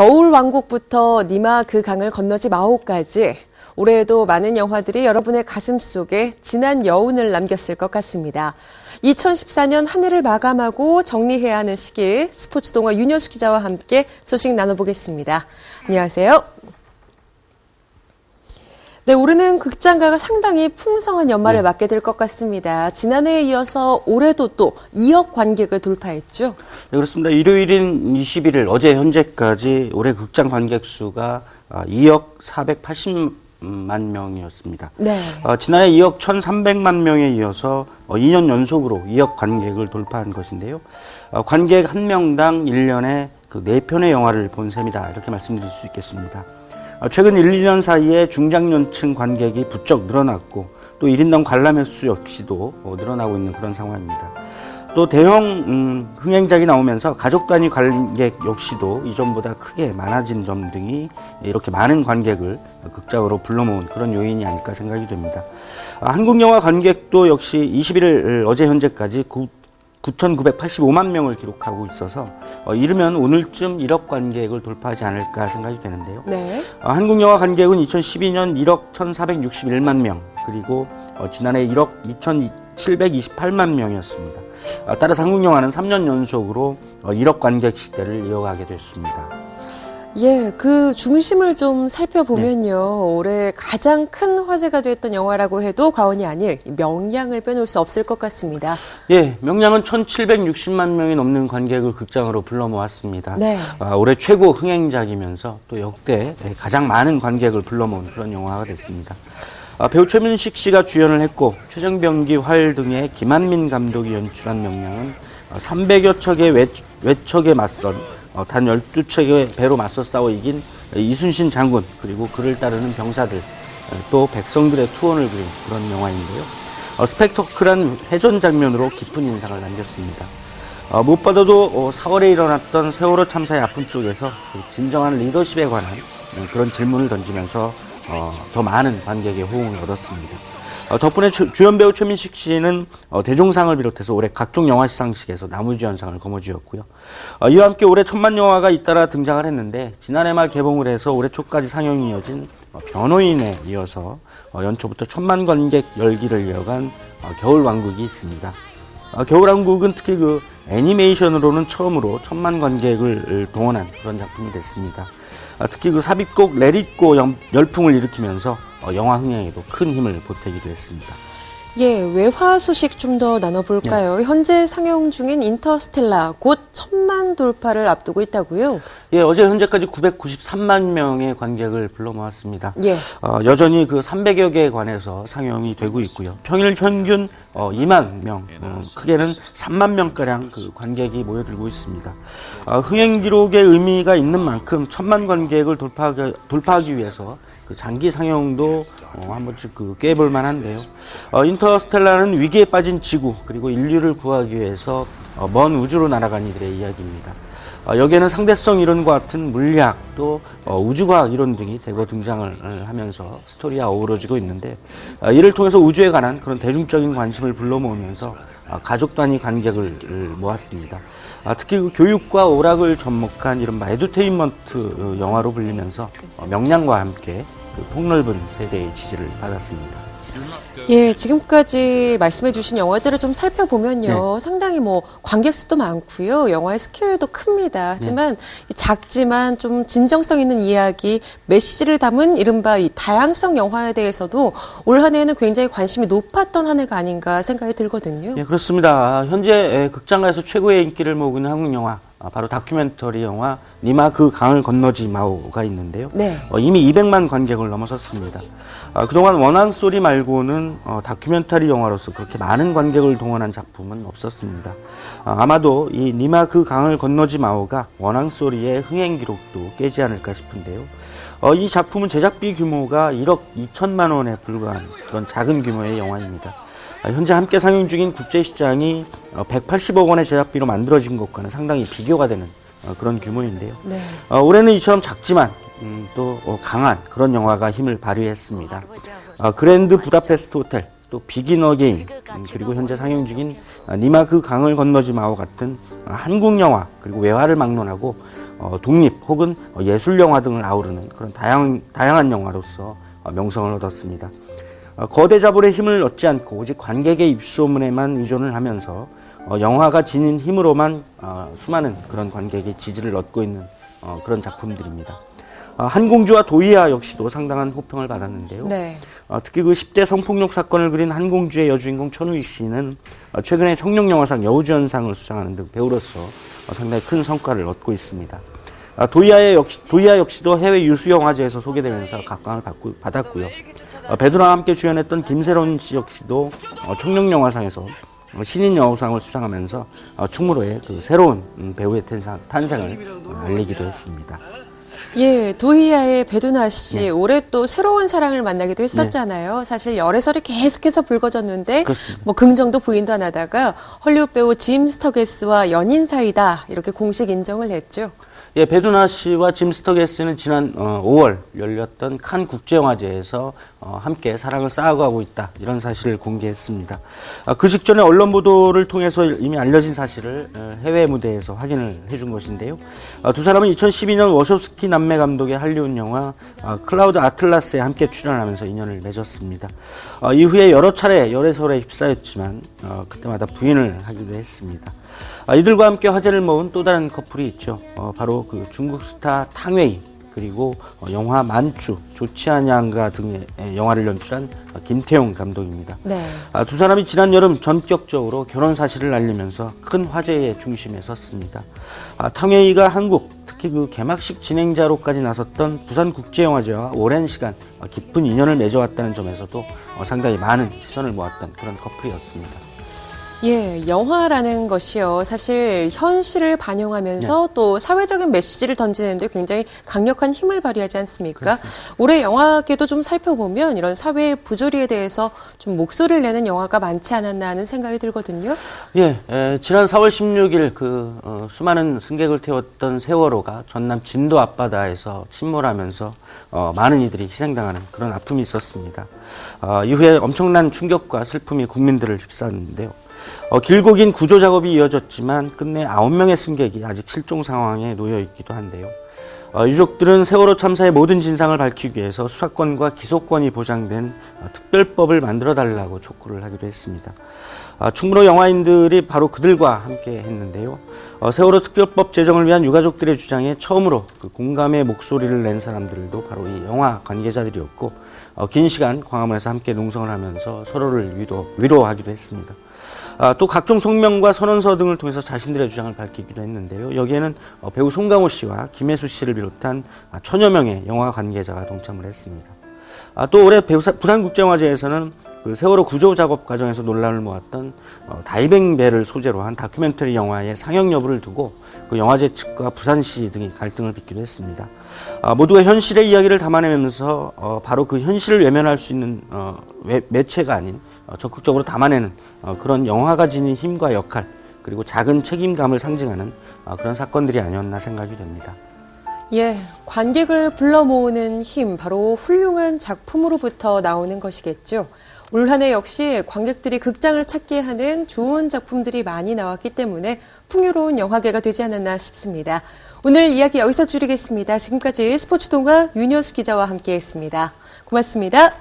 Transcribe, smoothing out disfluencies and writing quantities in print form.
겨울왕국부터 니마 그 강을 건너지 마오까지 올해에도 많은 영화들이 여러분의 가슴 속에 진한 여운을 남겼을 것 같습니다. 2014년 한 해를 마감하고 정리해야 하는 시기 스포츠 동화 윤여수 기자와 함께 소식 나눠보겠습니다. 안녕하세요. 네, 올해는 극장가가 상당히 풍성한 연말을 맞게 될 것 같습니다. 지난해에 이어서 올해도 또 2억 관객을 돌파했죠? 네, 그렇습니다. 일요일인 21일 어제 현재까지 올해 극장 관객 수가 2억 480만 명이었습니다. 네. 지난해 2억 1,300만 명에 이어서 2년 연속으로 2억 관객을 돌파한 것인데요. 관객 1명당 1년에 그 4편의 영화를 본 셈이다. 이렇게 말씀드릴 수 있겠습니다. 최근 1, 2년 사이에 중장년층 관객이 부쩍 늘어났고 또 1인당 관람 횟수 역시도 늘어나고 있는 그런 상황입니다. 또 대형 흥행작이 나오면서 가족 단위 관객 역시도 이전보다 크게 많아진 점 등이 이렇게 많은 관객을 극장으로 불러 모은 그런 요인이 아닐까 생각이 됩니다. 한국 영화 관객도 역시 21일 어제 현재까지 9,985만 명을 기록하고 있어서 이르면 오늘쯤 1억 관객을 돌파하지 않을까 생각이 되는데요. 네. 한국 영화 관객은 2012년 1억 1,461만 명, 그리고 지난해 1억 2,728만 명이었습니다. 따라서 한국 영화는 3년 연속으로 1억 관객 시대를 이어가게 됐습니다. 예, 그 중심을 좀 살펴보면요. 올해 가장 큰 화제가 됐던 영화라고 해도 과언이 아닐 명량을 빼놓을 수 없을 것 같습니다. 예, 명량은 1,760만 명이 넘는 관객을 극장으로 불러 모았습니다. 네. 올해 최고 흥행작이면서 또 역대 가장 많은 관객을 불러 모은 그런 영화가 됐습니다. 배우 최민식 씨가 주연을 했고 최정병기, 활 등의 김한민 감독이 연출한 명량은 300여 척의 외척에 맞선 단 12척의 배로 맞서 싸워 이긴 이순신 장군, 그리고 그를 따르는 병사들, 또 백성들의 투혼을 그린 그런 영화인데요. 스펙터클한 해전 장면으로 깊은 인상을 남겼습니다. 무엇보다도 4월에 일어났던 세월호 참사의 아픔 속에서 진정한 리더십에 관한 그런 질문을 던지면서 더 많은 관객의 호응을 얻었습니다. 덕분에 주연 배우 최민식 씨는 대종상을 비롯해서 올해 각종 영화 시상식에서 나무주연상을 거머쥐었고요. 이와 함께 올해 1,000만 영화가 잇따라 등장을 했는데 지난해 말 개봉을 해서 올해 초까지 상영이 이어진 변호인에 이어서 연초부터 1,000만 관객 열기를 이어간 겨울왕국이 있습니다. 겨울왕국은 특히 그 애니메이션으로는 처음으로 1,000만 관객을 동원한 그런 작품이 됐습니다. 특히 그 삽입곡 레릿고 열풍을 일으키면서 영화 흥행에도 큰 힘을 보태기도 했습니다. 예, 외화 소식 좀 더 나눠볼까요? 네. 현재 상영 중인 인터스텔라 곧 1,000만 돌파를 앞두고 있다고요? 예, 어제 현재까지 993만 명의 관객을 불러 모았습니다. 예. 여전히 그 300여 개에 관해서 상영이 되고 있고요. 평일 평균 2만 명, 크게는 3만 명가량 그 관객이 모여들고 있습니다. 흥행 기록의 의미가 있는 만큼 1,000만 관객을 돌파하기 위해서 그 장기 상영도 한 번씩 꾀볼 만한데요. 인터스텔라는 위기에 빠진 지구, 그리고 인류를 구하기 위해서 먼 우주로 날아간 이들의 이야기입니다. 여기에는 상대성 이론과 같은 물리학, 또 우주과학 이론 등이 대거 등장을 하면서 스토리와 어우러지고 있는데, 이를 통해서 우주에 관한 그런 대중적인 관심을 불러 모으면서 가족 단위 관객을 모았습니다. 특히 그 교육과 오락을 접목한 이른바 에듀테인먼트 영화로 불리면서 명량과 함께 그 폭넓은 세대의 지지를 받았습니다. 예, 지금까지 말씀해 주신 영화들을 좀 살펴보면요. 네. 상당히 관객 수도 많고요. 영화의 스케일도 큽니다. 하지만 작지만 좀 진정성 있는 이야기, 메시지를 담은 이른바 이 다양성 영화에 대해서도 올 한 해에는 굉장히 관심이 높았던 한 해가 아닌가 생각이 들거든요. 네, 그렇습니다. 현재 극장가에서 최고의 인기를 모으고 있는 한국 영화, 바로 다큐멘터리 영화 니마 그 강을 건너지 마오가 있는데요. 네. 이미 200만 관객을 넘어섰습니다. 그동안 원앙 소리 말고는 다큐멘터리 영화로서 그렇게 많은 관객을 동원한 작품은 없었습니다. 아마도 이 니마 그 강을 건너지 마오가 원앙 소리의 흥행 기록도 깨지 않을까 싶은데요. 이 작품은 제작비 규모가 1억 2천만 원에 불과한 그런 작은 규모의 영화입니다. 현재 함께 상영 중인 국제시장이 180억 원의 제작비로 만들어진 것과는 상당히 비교가 되는 그런 규모인데요. 네. 올해는 이처럼 작지만 또 강한 그런 영화가 힘을 발휘했습니다. 그랜드 부다페스트 호텔, 또 비긴 어게인, 그리고 현재 상영 중인 니마 그 강을 건너지 마오 같은 한국 영화, 그리고 외화를 막론하고 독립 혹은 예술 영화 등을 아우르는 그런 다양한 영화로서 명성을 얻었습니다. 거대 자본의 힘을 얻지 않고 오직 관객의 입소문에만 의존을 하면서 영화가 지닌 힘으로만 수많은 그런 관객의 지지를 얻고 있는 그런 작품들입니다. 한공주와 도이아 역시도 상당한 호평을 받았는데요. 네. 특히 그 10대 성폭력 사건을 그린 한공주의 여주인공 천우희 씨는 최근에 청룡영화상 여우주연상을 수상하는 등 배우로서 상당히 큰 성과를 얻고 있습니다. 도이아 역시도 해외 유수영화제에서 소개되면서 각광을 받았고요. 배두나와 함께 주연했던 김세론 씨 역시도 청룡영화상에서 신인 여우상을 수상하면서 충무로의 그 새로운 배우의 탄생을 알리기도 했습니다. 예, 도이아의 배두나 씨, 네. 올해 또 새로운 사랑을 만나기도 했었잖아요. 사실 열애설이 계속해서 불거졌는데, 그렇습니다. 뭐 긍정도 부인도 안 하다가 헐리우드 배우 짐 스터게스와 연인 사이다 이렇게 공식 인정을 했죠. 예, 배두나 씨와 짐 스터게스는 지난 5월 열렸던 칸 국제영화제에서 함께 사랑을 쌓아가고 있다 이런 사실을 공개했습니다. 그 직전에 언론 보도를 통해서 이미 알려진 사실을 해외 무대에서 확인을 해준 것인데요. 두 사람은 2012년 워쇼스키 남매 감독의 할리우드 영화 클라우드 아틀라스에 함께 출연하면서 인연을 맺었습니다. 이후에 여러 차례 열애설에 휩싸였지만 그때마다 부인을 하기도 했습니다. 이들과 함께 화제를 모은 또 다른 커플이 있죠. 바로 그 중국 스타 탕웨이 그리고 영화 만추, 좋지 않냐인가 등의 영화를 연출한 김태용 감독입니다. 네. 두 사람이 지난 여름 전격적으로 결혼 사실을 알리면서 큰 화제의 중심에 섰습니다. 탕웨이가 한국, 특히 그 개막식 진행자로까지 나섰던 부산국제영화제와 오랜 시간 깊은 인연을 맺어왔다는 점에서도 상당히 많은 시선을 모았던 그런 커플이었습니다. 예, 영화라는 것이요. 사실 현실을 반영하면서 또 사회적인 메시지를 던지는데 굉장히 강력한 힘을 발휘하지 않습니까? 그렇습니다. 올해 영화계도 좀 살펴보면 이런 사회의 부조리에 대해서 좀 목소리를 내는 영화가 많지 않았나 하는 생각이 들거든요. 예, 지난 4월 16일 그 수많은 승객을 태웠던 세월호가 전남 진도 앞바다에서 침몰하면서 많은 이들이 희생당하는 그런 아픔이 있었습니다. 이후에 엄청난 충격과 슬픔이 국민들을 휩싸았는데요. 길고 긴 구조 작업이 이어졌지만 끝내 9명의 승객이 아직 실종 상황에 놓여 있기도 한데요. 유족들은 세월호 참사의 모든 진상을 밝히기 위해서 수사권과 기소권이 보장된 특별법을 만들어달라고 촉구를 하기도 했습니다. 충무로 영화인들이 바로 그들과 함께 했는데요. 세월호 특별법 제정을 위한 유가족들의 주장에 처음으로 그 공감의 목소리를 낸 사람들도 바로 이 영화 관계자들이었고 긴 시간 광화문에서 함께 농성을 하면서 서로를 위로하기도 했습니다. 또 각종 성명과 선언서 등을 통해서 자신들의 주장을 밝히기도 했는데요. 여기에는 배우 송강호 씨와 김혜수 씨를 비롯한 천여 명의 영화 관계자가 동참을 했습니다. 또 올해 부산국제영화제에서는 그 세월호 구조 작업 과정에서 논란을 모았던 다이빙 배를 소재로 한 다큐멘터리 영화의 상영 여부를 두고 그 영화제 측과 부산시 등이 갈등을 빚기도 했습니다. 모두가 현실의 이야기를 담아내면서 바로 그 현실을 외면할 수 있는 매체가 아닌 적극적으로 담아내는 그런 영화가 지닌 힘과 역할 그리고 작은 책임감을 상징하는 그런 사건들이 아니었나 생각이 됩니다. 예, 관객을 불러 모으는 힘, 바로 훌륭한 작품으로부터 나오는 것이겠죠. 올 한 해 역시 관객들이 극장을 찾게 하는 좋은 작품들이 많이 나왔기 때문에 풍요로운 영화계가 되지 않았나 싶습니다. 오늘 이야기 여기서 줄이겠습니다. 지금까지 스포츠동화 윤여수 기자와 함께했습니다. 고맙습니다.